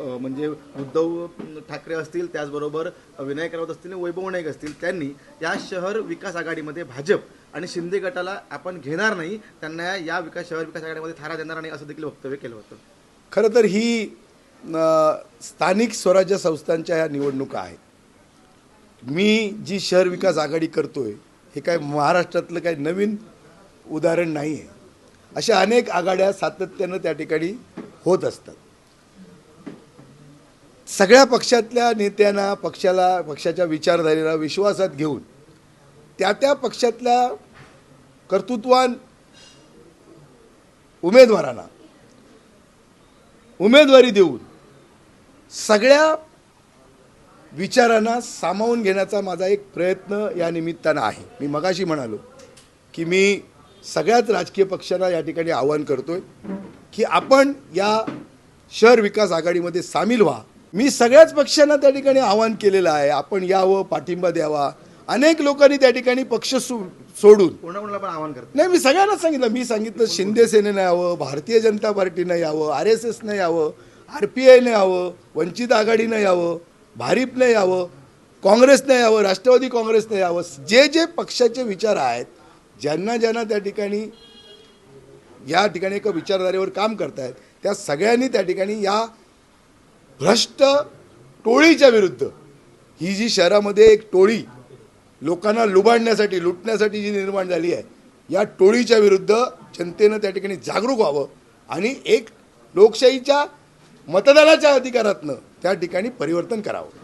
म्हणजे उद्धव ठाकरे असतील, त्याचबरोबर विनायक राऊत असतील, वैभव नाईक असतील, त्यांनी या शहर विकास आघाडीमध्ये भाजप आणि शिंदे गटाला आपण घेणार नाही, त्यांना या शहर विकास आघाडीमध्ये थारा देणार नाही असं देखील वक्तव्य केलं होतं. खरं तर ही स्थानिक स्वराज्य संस्थांच्या ह्या निवडणुका आहेत. मी जी शहर विकास आघाडी करतोय हे काय महाराष्ट्रातलं काही नवीन उदाहरण नाही आहे. अशा अनेक आघाड्या सातत्यानं त्या ठिकाणी होत असतात. सगळ्या पक्षातल्या नेत्यांना पक्षाच्या विचारधारेला विश्वासात घेऊन त्या पक्षातल्या कर्तृत्वान उमेदवारांना उमेदवारी देऊन सगळ्या विचारांना सामावून घेण्याचा माझा एक प्रयत्न या निमित्तानं आहे. मी मगाशी म्हणालो की मी सगळ्याच राजकीय पक्षांना या ठिकाणी आवाहन करतोय की आपण या शहर विकास आघाडीमध्ये सामील व्हा. मी सगळ्याच पक्षांना त्या ठिकाणी आवाहन केलेलं आहे, आपण यावं, पाठिंबा द्यावा. अनेक लोकांनी त्या ठिकाणी पक्ष सोडून कोणाकोणाला पण आवाहन करतो. नाही, मी सगळ्यांना सांगितलं. मी सांगितलं शिंदे सेनेनं यावं, भारतीय जनता पार्टीनं यावं, RSSनं यावं, RPIनं यावं, वंचित आघाडीनं यावं, भारिपनं यावं, काँग्रेसनं यावं, राष्ट्रवादी काँग्रेसनं यावं. जे पक्षाचे विचार आहेत, ज्यांना त्या ठिकाणी या ठिकाणी एका विचारधारेवर काम करतायत, त्या सगळ्यांनी त्या ठिकाणी या भ्रष्ट टोळीच्या विरुद्ध, ही जी शहरामध्ये एक टोळी लोकांना लुबाडण्यासाठी लुटण्यासाठी जी निर्माण झाली आहे, या टोळीच्या विरुद्ध जनतेनं त्या ठिकाणी जागरूक व्हावं आणि एक लोकशाहीच्या मतदानाच्या अधिकारातनं त्या ठिकाणी परिवर्तन करावं.